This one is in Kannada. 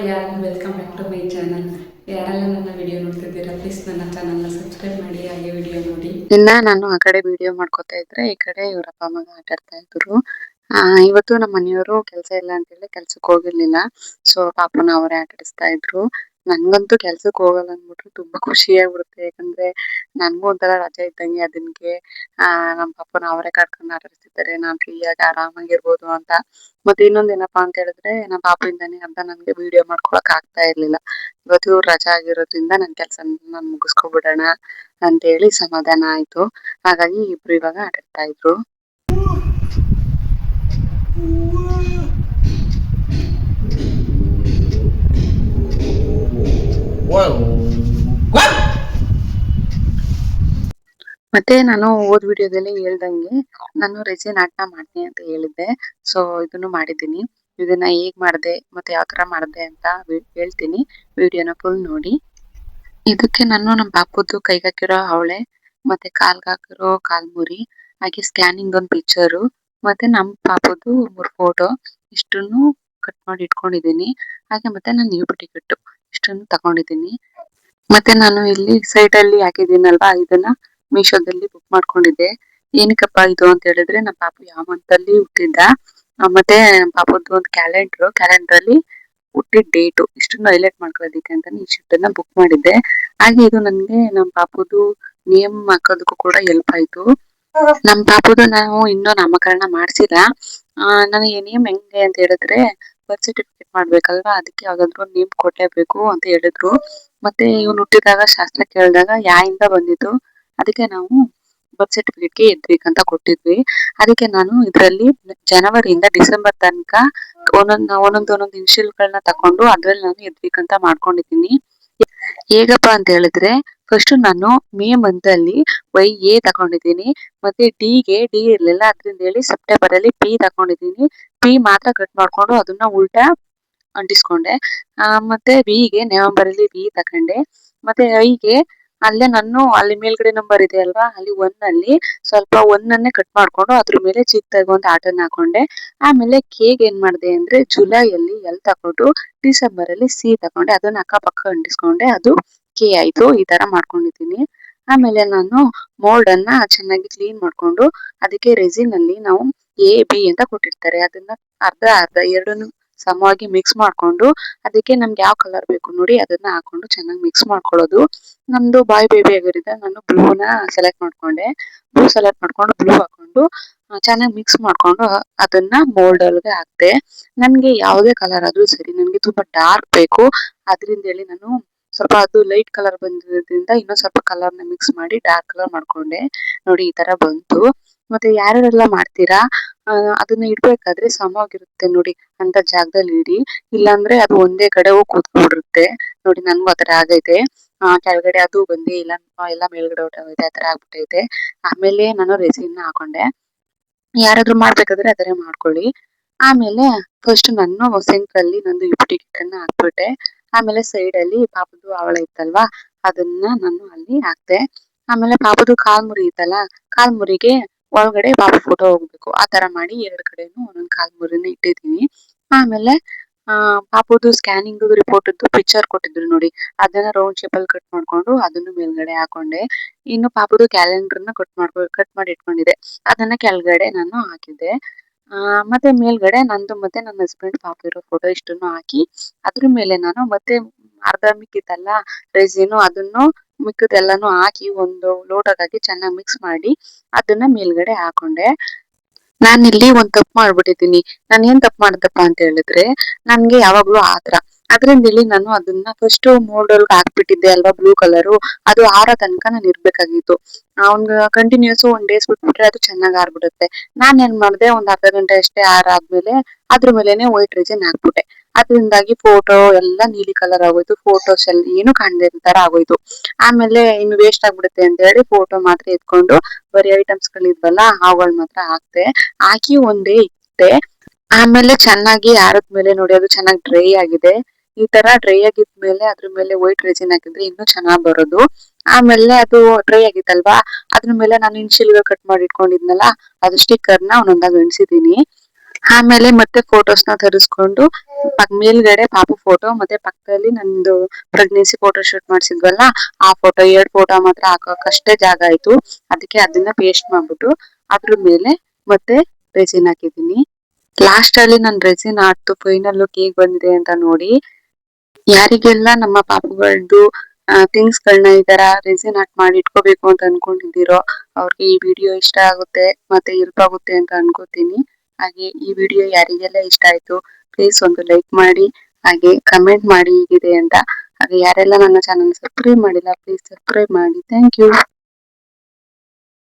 ಯಾರು welcome back to my channel. ಯಾರೆಲ್ಲ ನನ್ನ ವಿಡಿಯೋ ನೋಡ್ತಿದ್ದೀರಾ ಪ್ಲೀಸ್ ನನ್ನ ಚಾನಲ್ನ ಸಬ್ಸ್ಕ್ರೈಬ್ ಮಾಡಿ, ಹಾಗೆ ವಿಡಿಯೋ ನೋಡಿ. ನಾನು ಆ ಕಡೆ ವಿಡಿಯೋ ಮಾಡ್ಕೋತಾ ಇದ್ರೆ ಈ ಕಡೆ ಇವ್ರ ಅಪ್ಪ ಮಗ ಆಟ ಆಡ್ತಾ ಇದ್ರು. ಇವತ್ತು ನಮ್ಮ ಮನೆಯವರು ಕೆಲಸ ಇಲ್ಲ ಅಂತೇಳಿ ಕೆಲ್ಸಕ್ಕೆ ಹೋಗಿರ್ಲಿಲ್ಲ. ಸೊ ಪಾಪನ ಅವರೇ ಆಟ ಆಡಿಸ್ತಾ ಇದ್ರು. ನನ್ಗಂತೂ ಕೆಲ್ಸಕ್ಕೆ ಹೋಗಲ್ಲ ಅಂದ್ಬಿಟ್ರೆ ತುಂಬಾ ಖುಷಿ ಆಗ್ಬಿಡುತ್ತೆ. ಯಾಕಂದ್ರೆ ನನ್ಗೂ ಒಂಥರ ರಜೆ ಇದ್ದಂಗೆ ಅದನ್ಗೆ. ನಮ್ಮ ಪಾಪನ ಅವರೇ ಕರ್ಕೊಂಡು ಆಟ ಆಡಿಸ್ತಿದ್ದಾರೆ, ನಾನ್ ಫ್ರೀಯಾಗಿ ಆರಾಮಾಗಿರ್ಬೋದು ಅಂತ. ಮತ್ತೆ ಇನ್ನೊಂದೇನಪ್ಪಾ ಅಂತ ಹೇಳಿದ್ರೆ ನಮ್ಮ ಪಾಪದಿಂದಾನೇ ಅಂತ ನನ್ಗೆ ವಿಡಿಯೋ ಮಾಡ್ಕೊಳಕ್ ಆಗ್ತಾ ಇರ್ಲಿಲ್ಲ. ಇವತ್ತು ರಜಾ ಆಗಿರೋದ್ರಿಂದ ನನ್ ಕೆಲ್ಸ ನಾನ್ ಮುಗಿಸ್ಕೊಬಿಡೋಣ ಅಂತ ಹೇಳಿ ಸಮಾಧಾನ ಆಯ್ತು. ಹಾಗಾಗಿ ಇಬ್ರು ಇವಾಗ ಆಟಾಡ್ತಾ ಇದ್ರು. ಮತ್ತೆ ನಾನು ಓದ್ ವಿಡಿಯೋದಲ್ಲಿ ಹೇಳ್ದಂಗೆ ನಾನು ರೆಸಿನ್ ಆರ್ಟ್ನ ಮಾಡ್ತೀನಿ ಅಂತ ಹೇಳಿದ್ದೆ. ಸೊ ಇದನ್ನು ಮಾಡಿದ್ದೀನಿ. ಇದನ್ನ ಹೇಗ್ ಮಾಡಿದೆ ಮತ್ತೆ ಯಾವ ತರ ಮಾಡಿದೆ ಅಂತ ಹೇಳ್ತೀನಿ. ವಿಡಿಯೋನ ಫುಲ್ ನೋಡಿ. ಇದಕ್ಕೆ ನಾನು ನಮ್ಮ ಪಾಪದ್ದು ಕೈಗೆ ಹಾಕಿರೋ ಅವಳೆ, ಮತ್ತೆ ಕಾಲ್ಗೆ ಹಾಕಿರೋ ಕಾಲ್ಮುರಿ, ಹಾಗೆ ಸ್ಕ್ಯಾನಿಂಗ್ ಒಂದು ಪಿಕ್ಚರು, ಮತ್ತೆ ನಮ್ಮ ಪಾಪದ್ದು 3 ಫೋಟೋ ಇಷ್ಟನ್ನು ಕಟ್ ಮಾಡಿ ಇಟ್ಕೊಂಡಿದ್ದೀನಿ. ಹಾಗೆ ಮತ್ತೆ ನಾನು ನ್ಯೂ ಟಿಕೆಟ್ ಇಷ್ಟನ್ನು ತಗೊಂಡಿದ್ದೀನಿ. ಮತ್ತೆ ನಾನು ಇಲ್ಲಿ ಸೈಟ್ ಅಲ್ಲಿ ಹಾಕಿದ್ದೀನಲ್ವಾ, ಇದನ್ನ ಮೀಶೋದಲ್ಲಿ ಬುಕ್ ಮಾಡ್ಕೊಂಡಿದ್ದೆ. ಏನಕ್ಕಪ್ಪ ಇದು ಅಂತ ಹೇಳಿದ್ರೆ ನಮ್ಮ ಪಾಪು ಯಾವ ಮಂತ್ ಅಲ್ಲಿ ಹುಟ್ಟಿದ್ದ, ಮತ್ತೆ ನಮ್ಮ ಪಾಪದ್ದು ಒಂದು ಕ್ಯಾಲೆಂಡರ್ ಅಲ್ಲಿ ಹುಟ್ಟಿದ ಡೇಟು ಇಷ್ಟನ್ನು ಹೈಲೈಟ್ ಮಾಡ್ಕೊಳ್ಳೋದಿಕ್ಕೆ ಅಂತಾನೆ ಇಷ್ಟನ್ನ ಬುಕ್ ಮಾಡಿದ್ದೆ. ಹಾಗೆ ಇದು ನನ್ಗೆ ನಮ್ಮ ಪಾಪುದು ನೇಮ್ ಹಾಕೋದಕ್ಕೂ ಕೂಡ ಹೆಲ್ಪ್ ಆಯ್ತು. ನಮ್ಮ ಪಾಪುದು ನಾವು ಇನ್ನೂ ನಾಮಕರಣ ಮಾಡ್ಸಿಲ್ಲ. ನನಗೆ ನೇಮ್ ಹೆಂಗೆ ಅಂತ ಹೇಳಿದ್ರೆ ಬರ್ತ್ ಸರ್ಟಿಫಿಕೇಟ್ ಮಾಡ್ಬೇಕಲ್ವಾ, ಅದಕ್ಕೆ ಯಾವ್ದಾದ್ರು ನೇಮ್ ಕೊಡ್ಲೇಬೇಕು ಅಂತ ಹೇಳಿದ್ರು. ಮತ್ತೆ ಇವ್ನು ಹುಟ್ಟಿದಾಗ ಶಾಸ್ತ್ರ ಕೇಳಿದಾಗ ಯಾಯಿಂದ ಬಂದಿತ್ತು, ಅದಕ್ಕೆ ನಾವು ಬರ್ತ್ ಸರ್ಟಿಫಿಕೇಟ್ಗೆ ಎದ್ವಿಕ್ ಅಂತ ಕೊಟ್ಟಿದ್ವಿ. ಅದಕ್ಕೆ ನಾನು ಇದರಲ್ಲಿ ಜನವರಿಯಿಂದ ಡಿಸೆಂಬರ್ ತನಕ ಒಂದೊಂದು ಇನ್ಶಿಯಲ್ಗಳನ್ನ ತಕೊಂಡು ಅದ್ರಲ್ಲಿ ನಾನು ಎದ್ವಿಕ್ ಅಂತ ಮಾಡ್ಕೊಂಡಿದ್ದೀನಿ. ಹೇಗಪ್ಪ ಅಂತ ಹೇಳಿದ್ರೆ ಫಸ್ಟ್ ನಾನು ಮೇ ಮಂತ್ ಅಲ್ಲಿ ಎ ತಗೊಂಡಿದ್ದೀನಿ. ಮತ್ತೆ ಡಿ ಇರ್ಲಿಲ್ಲ, ಅದ್ರಿಂದ ಹೇಳಿ ಸೆಪ್ಟೆಂಬರ್ ಅಲ್ಲಿ ಪಿ ತಗೊಂಡಿದ್ದೀನಿ. ಪಿ ಮಾತ್ರ ಕಟ್ ಮಾಡ್ಕೊಂಡು ಅದನ್ನ ಉಲ್ಟಾ ಅಂಟಿಸ್ಕೊಂಡೆ. ಮತ್ತೆ ವಿಗೆ ನವೆಂಬರ್ ಅಲ್ಲಿ ವಿ ತಕೊಂಡೆ. ಮತ್ತೆ ಐಗೆ ಅಲ್ಲೇ ನಾನು ಅಲ್ಲಿ ಮೇಲ್ಗಡೆ ನಂಬರ್ ಇದೆ ಅಲ್ವಾ, ಅಲ್ಲಿ 1 ಅಲ್ಲಿ ಸ್ವಲ್ಪ 1 ಅನ್ನೇ ಕಟ್ ಮಾಡ್ಕೊಂಡು ಅದ್ರ ಮೇಲೆ ಚಿಕ್ಕದಾಗಿ ಒಂದು ಆಟನ ಹಾಕೊಂಡೆ. ಆಮೇಲೆ ಕೇಗ್ ಏನ್ ಮಾಡಿದೆ ಅಂದ್ರೆ ಜುಲೈಯಲ್ಲಿ ಎಲ್ ತಗೊಂಡು ಡಿಸೆಂಬರ್ ಅಲ್ಲಿ ಸಿ ತಗೊಂಡೆ, ಅದನ್ನ ಅಕ್ಕಪಕ್ಕ ಅಂಟಿಸ್ಕೊಂಡೆ, ಅದು ಕೆ ಆಯ್ತು. ಈ ತರ ಮಾಡ್ಕೊಂಡಿದ್ದೀನಿ. ಆಮೇಲೆ ನಾನು ಮೋಲ್ಡ್ ಅನ್ನ ಚೆನ್ನಾಗಿ ಕ್ಲೀನ್ ಮಾಡ್ಕೊಂಡು ಅದಕ್ಕೆ ರೆಸಿನ್ ಅಲ್ಲಿ ನಾವು A B ಅಂತ ಕೊಟ್ಟಿರ್ತಾರೆ, ಅದನ್ನ ಅರ್ಧ ಅರ್ಧ ಎರಡನ್ನು ಸಮವಾಗಿ ಮಿಕ್ಸ್ ಮಾಡ್ಕೊಂಡು ಅದಕ್ಕೆ ನಮ್ಗೆ ಯಾವ ಕಲರ್ ಬೇಕು ನೋಡಿ ಅದನ್ನ ಹಾಕೊಂಡು ಚೆನ್ನಾಗಿ ಮಿಕ್ಸ್ ಮಾಡ್ಕೊಳ್ಳೋದು. ನಮ್ದು ಬಾಯ್ ಬೇಬಿ ಆಗಿರೋದ್ರಿಂದ ನಾನು ಬ್ಲೂನ ಸೆಲೆಕ್ಟ್ ಮಾಡ್ಕೊಂಡೆ. ಬ್ಲೂ ಹಾಕೊಂಡು ಚೆನ್ನಾಗಿ ಮಿಕ್ಸ್ ಮಾಡ್ಕೊಂಡು ಅದನ್ನ ಮೋಲ್ಡ್ ಒಳಗೆ ಹಾಕ್ದೆ. ನನ್ಗೆ ಯಾವುದೇ ಕಲರ್ ಆದ್ರೂ ಸರಿ, ನನ್ಗೆ ತುಂಬಾ ಡಾರ್ಕ್ ಬೇಕು, ಅದ್ರಿಂದ ಹೇಳಿ ನಾನು ಸ್ವಲ್ಪ ಅದು ಲೈಟ್ ಕಲರ್ ಬಂದಿರೋದ್ರಿಂದ ಇನ್ನೊಂದ್ ಸ್ವಲ್ಪ ಕಲರ್ನ ಮಿಕ್ಸ್ ಮಾಡಿ ಡಾರ್ಕ್ ಕಲರ್ ಮಾಡ್ಕೊಂಡೆ. ನೋಡಿ ಈ ತರ ಬಂತು. ಮತ್ತೆ ಯಾರ್ಯಾರೆಲ್ಲ ಮಾಡ್ತೀರಾ ಅದನ್ನ ಇಡ್ಬೇಕಾದ್ರೆ ಸಮವಾಗಿರುತ್ತೆ ನೋಡಿ ಅಂತ ಜಾಗದಲ್ಲಿ ಇಡಿ, ಇಲ್ಲಾಂದ್ರೆ ಅದು ಒಂದೇ ಕಡೆ ಹೋಗಿ ಕೂತ್ಕೊಂಡ್ಬಿಡುತ್ತೆ. ನೋಡಿ ನನ್ಗೂ ಆತರ ಆಗೈತೆ. ಕೆಳಗಡೆ ಅದು ಬಂದೇ ಇಲ್ಲ, ಎಲ್ಲ ಮೇಲ್ಗಡೆ ಹೊರಟೋಗೈತೆ, ಆತರ ಆಗ್ಬಿಟ್ಟೈತೆ. ಆಮೇಲೆ ನಾನು ರೆಸಿನ್ ಹಾಕೊಂಡೆ. ಯಾರಾದ್ರೂ ಮಾಡ್ಬೇಕಾದ್ರೆ ಅದನ್ನೇ ಮಾಡ್ಕೊಳ್ಳಿ. ಆಮೇಲೆ ಫಸ್ಟ್ ನಾನು ಸಿಂಕ್ ಅಲ್ಲಿ ನಂದು ಟಿಕೆಟ್ ಅನ್ನ ಹಾಕ್ಬಿಟ್ಟೆ. ಆಮೇಲೆ ಸೈಡ್ ಅಲ್ಲಿ ಪಾಪದ್ದು ಅವಳ ಇತ್ತಲ್ವಾ, ಅದನ್ನ ನಾನು ಅಲ್ಲಿ ಹಾಕ್ದೆ. ಆಮೇಲೆ ಪಾಪದ್ದು ಕಾಲ್ಮುರಿ ಇತ್ತಲ್ಲ, ಕಾಲ್ಮುರಿಗೆ ಒಳಗಡೆ ಪಾಪು ಫೋಟೋ ಹೋಗ್ಬೇಕು, ಆ ತರ ಮಾಡಿ 2 ಕಡೆನೂ ಒಂದೊಂದು ಕಾಲ್ಮುರಿನ ಇಟ್ಟಿದ್ದೀನಿ. ಆಮೇಲೆ ಪಾಪುದು ಸ್ಕ್ಯಾನಿಂಗ್ ರಿಪೋರ್ಟ್ ಪಿಕ್ಚರ್ ಕೊಟ್ಟಿದ್ರು ನೋಡಿ, ಅದನ್ನ ರೌಂಡ್ ಶೇಪ್ ಅಲ್ಲಿ ಕಟ್ ಮಾಡ್ಕೊಂಡು ಅದನ್ನು ಮೇಲ್ಗಡೆ ಹಾಕೊಂಡೆ. ಇನ್ನು ಪಾಪುದು ಕ್ಯಾಲೆಂಡರ್ನ ಕಟ್ ಮಾಡಿ ಇಟ್ಕೊಂಡಿದ್ದೆ, ಅದನ್ನ ಕೆಳಗಡೆ ನಾನು ಹಾಕಿದ್ದೆ. ಮತ್ತೆ ಮೇಲ್ಗಡೆ ನಂದು ಮತ್ತೆ ನನ್ನ ಹಸ್ಬೆಂಡ್ ಪಾಪು ಇರೋ ಫೋಟೋ ಇಷ್ಟನ್ನು ಹಾಕಿ ಅದ್ರ ಮೇಲೆ ನಾನು ಮತ್ತೆ ಅರ್ಧ ಮಿಕ್ಕಿತ್ತಲ್ಲ ರೆಸಿನು, ಅದನ್ನು ಮಿಕ್ಕದೆಲ್ಲಾನು ಹಾಕಿ ಒಂದು ಲೋಟದಾಗಿ ಚೆನ್ನಾಗಿ ಮಿಕ್ಸ್ ಮಾಡಿ ಅದನ್ನ ಮೇಲ್ಗಡೆ ಹಾಕೊಂಡೆ. ನಾನಿಲ್ಲಿ ಒಂದ್ ತಪ್ಪು ಮಾಡ್ಬಿಟ್ಟಿದ್ದೀನಿ. ನಾನು ಏನ್ ತಪ್ಪು ಮಾಡ್ದಪ್ಪ ಅಂತ ಹೇಳಿದ್ರೆ ನನ್ಗೆ ಯಾವಾಗ್ಲೂ ಆತರ ಅದ್ರಿಂದ ಹೇಳಿ ನಾನು ಅದನ್ನ ಫಸ್ಟ್ ಮೋಲ್ಡ್ ಒಳಗೆ ಹಾಕ್ಬಿಟ್ಟಿದ್ದೆ ಅಲ್ವಾ ಬ್ಲೂ ಕಲರು, ಅದು ಆರೋ ತನಕ ನಾನು ಇರ್ಬೇಕಾಗಿತ್ತು. ಅವ್ನ್ ಕಂಟಿನ್ಯೂಸ್ 1 ಡೇಸ್ ಬಿಟ್ಬಿಟ್ರೆ ಅದು ಚೆನ್ನಾಗ್ ಆರ್ಬಿಡುತ್ತೆ. ನಾನ್ ಏನ್ ಮಾಡ್ದೆ, ಒಂದ್ ಅರ್ಧ ಗಂಟೆ ಅಷ್ಟೇ ಆರಾದ್ಮೇಲೆ ಅದ್ರ ಮೇಲೆನೆ ವೈಟ್ ರೆಸಿನ್ ಹಾಕ್ಬಿಟ್ಟೆ. ಅದ್ರಿಂದಾಗಿ ಫೋಟೋ ಎಲ್ಲ ನೀಲಿ ಕಲರ್ ಆಗೋಯ್ತು, ಫೋಟೋಸ್ ಎಲ್ಲ ಏನು ಕಾಣದೇ ಇರೋ ತರ ಆಗೋಯ್ತು. ಆಮೇಲೆ ಇನ್ನು ವೇಸ್ಟ್ ಆಗ್ಬಿಡುತ್ತೆ ಅಂತ ಹೇಳಿ ಫೋಟೋ ಮಾತ್ರ ಎತ್ಕೊಂಡು ಬರೀ ಐಟಮ್ಸ್ ಗಳಿದ್ವಲ್ಲ ಅವುಗಳ್ ಮಾತ್ರ ಹಾಕಿ ಒಂದೇ ಇಟ್ಟೆ. ಆಮೇಲೆ ಚೆನ್ನಾಗಿ ಆರದ್ಮೇಲೆ ನೋಡಿ ಅದು ಚೆನ್ನಾಗಿ ಡ್ರೈ ಆಗಿದೆ. ಈ ತರ ಡ್ರೈ ಆಗಿದ್ಮೇಲೆ ಅದ್ರ ಮೇಲೆ ವೈಟ್ ರೆಸಿನ್ ಹಾಕಿದ್ರೆ ಇನ್ನೂ ಚೆನ್ನಾಗ್ ಬರೋದು. ಆಮೇಲೆ ಅದು ಡ್ರೈ ಆಗಿತ್ತಲ್ವಾ, ಅದ್ರ ಮೇಲೆ ನಾನು ಇನ್ಶಿಲ್ಗೆ ಕಟ್ ಮಾಡಿ ಇಟ್ಕೊಂಡಿದ್ನಲ್ಲ ಅದು ಸ್ಟಿಕ್ಕರ್ನ ಒಂದೊಂದಾಗಿ ಅಂಟಿಸಿದೀನಿ. ಆಮೇಲೆ ಮತ್ತೆ ಫೋಟೋಸ್ನ ತರಿಸ್ಕೊಂಡು ಮೇಲ್ಗಡೆ ಪಾಪು ಫೋಟೋ ಮತ್ತೆ ಪಕ್ಕದಲ್ಲಿ ನಂದು ಪ್ರೆಗ್ನೆನ್ಸಿ ಫೋಟೋ ಶೂಟ್ ಮಾಡ್ಸಿದ್ವಲ್ಲ ಆ ಫೋಟೋ 2 ಫೋಟೋ ಮಾತ್ರ ಹಾಕೋಕಷ್ಟೇ ಜಾಗ ಆಯ್ತು. ಅದಕ್ಕೆ ಅದನ್ನ ಪೇಸ್ಟ್ ಮಾಡ್ಬಿಟ್ಟು ಅದ್ರ ಮೇಲೆ ಮತ್ತೆ ರೆಸಿನ್ ಹಾಕಿದೀನಿ. ಲಾಸ್ಟ್ ಅಲ್ಲಿ ನನ್ ರೆಸಿನ್ ಹಾಕ್ತು ಫೈನಲ್ ಲುಕ್ ಹೇಗ್ ಬಂದಿದೆ ಅಂತ ನೋಡಿ. ಯಾರಿಗೆಲ್ಲ ನಮ್ಮ ಪಾಪುಗಳದ್ದು ಥಿಂಗ್ಸ್ ಗಳನ್ನ ಈ ತರ ರೆಸಿನ್ ಆರ್ಟ್ ಮಾಡಿ ಇಟ್ಕೋಬೇಕು ಅಂತ ಅನ್ಕೊಂಡಿದ್ದೀರೋ ಅವ್ರಿಗೆ ಈ ವಿಡಿಯೋ ಇಷ್ಟ ಆಗುತ್ತೆ ಮತ್ತೆ ಹೆಲ್ಪ್ ಆಗುತ್ತೆ ಅಂತ ಅನ್ಕೋತೀನಿ. ಹಾಗೆ ಈ ವಿಡಿಯೋ ಯಾರಿಗೆಲ್ಲ ಇಷ್ಟ ಆಯ್ತು ಪ್ಲೀಸ್ ಒಂದು ಲೈಕ್ ಮಾಡಿ, ಹಾಗೆ ಕಮೆಂಟ್ ಮಾಡಿ ಹೇಗಿದೆ ಅಂತ. ಹಾಗೆ ಯಾರೆಲ್ಲ ನನ್ನ ಚಾನಲ್ ಸಬ್ಸ್ಕ್ರೈಬ್ ಮಾಡಿಲ್ಲ ಪ್ಲೀಸ್ ಸಬ್ಸ್ಕ್ರೈಬ್ ಮಾಡಿ. Thank you.